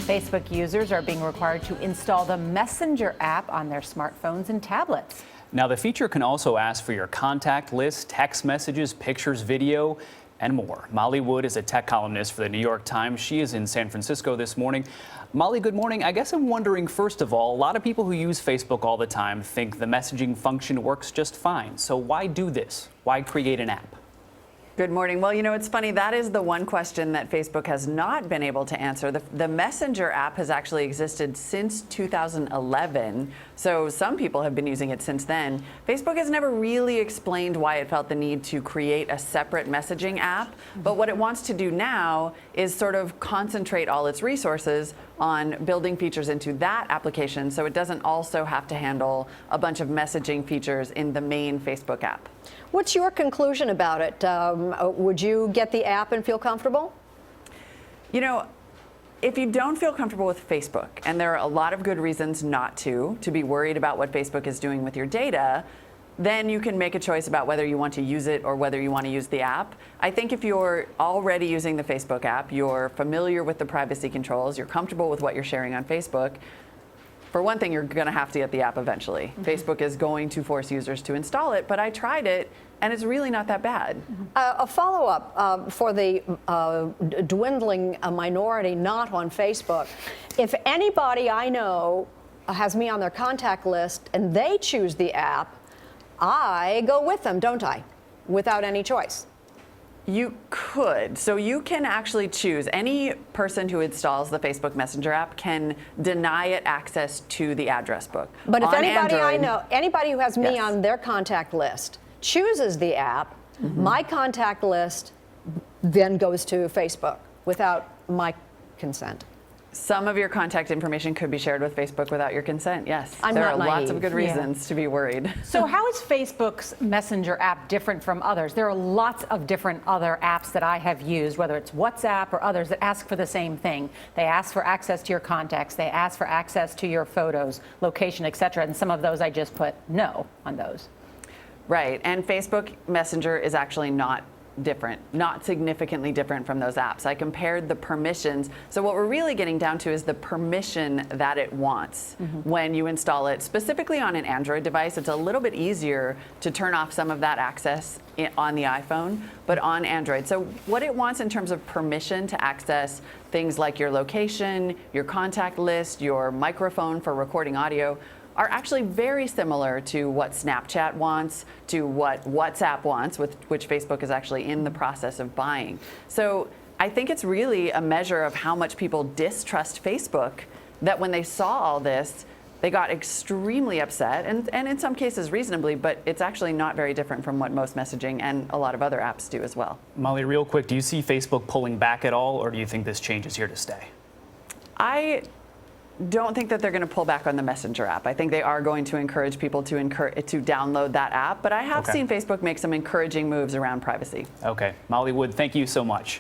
Facebook users are being required to install the Messenger app on their smartphones and tablets. Now, the feature can also ask for your contact list, text messages, pictures, video, and more. Molly Wood is a tech columnist for the New York Times. She is in San Francisco this morning. Molly, good morning. I guess I'm wondering, first of all, a lot of people who use Facebook all the time think the messaging function works just fine. So why do this? Why create an app? Good morning. Well, you know, it's funny. That is the one question that Facebook has not been able to answer. The Messenger app has actually existed since 2011, so some people have been using it since then. Facebook has never really explained why it felt the need to create a separate messaging app, but what it wants to do now is sort of concentrate all its resources on building features into that application so it doesn't also have to handle a bunch of messaging features in the main Facebook app. What's your conclusion about it? Would you get the app and feel comfortable? You know, if you don't feel comfortable with Facebook, and there are a lot of good reasons not to be worried about what Facebook is doing with your data, then you can make a choice about whether you want to use it or whether you want to use the app. I think if you're already using the Facebook app, you're familiar with the privacy controls, you're comfortable with what you're sharing on Facebook, for one thing, you're going to have to get the app eventually. Facebook is going to force users to install it, but I tried it, and it's really not that bad. A follow-up for the dwindling minority not on Facebook. If anybody I know has me on their contact list and they choose the app, I go with them, don't I? Without any choice. You could. So you can actually choose. Any person who installs the Facebook Messenger app can deny it access to the address book. But if on anybody Android, I know, anybody who has me Yes. on their contact list chooses the app, my contact list then goes to Facebook without my consent. some of your contact information could be shared with Facebook without your consent, yes. I'm there not are lots of naive. good reasons to be worried. So how is Facebook's Messenger app different from others? There are lots of different other apps that I have used, whether it's WhatsApp or others, that ask for the same thing. They ask for access to your contacts. They ask for access to your photos, location, etc. And some of those I just put no on those. Right, and Facebook Messenger is actually not different, not significantly different from those apps. I compared the permissions. So what we're really getting down to is the permission that it wants when you install it. Specifically on an Android device, it's a little bit easier to turn off some of that access on the iPhone, but on Android. So what it wants in terms of permission to access things like your location, your contact list, your microphone for recording audio, are actually very similar to what Snapchat wants, to what WhatsApp wants, which Facebook is actually in the process of buying. So I think it's really a measure of how much people distrust Facebook, that when they saw all this, they got extremely upset, and in some cases reasonably, but it's actually not very different from what most messaging and a lot of other apps do as well. Molly, real quick, do you see Facebook pulling back at all, or do you think this change is here to stay? I don't think that they're going to pull back on the Messenger app. I think they are going to encourage people to download that app, but I have seen Facebook make some encouraging moves around privacy. Okay. Molly Wood, thank you so much.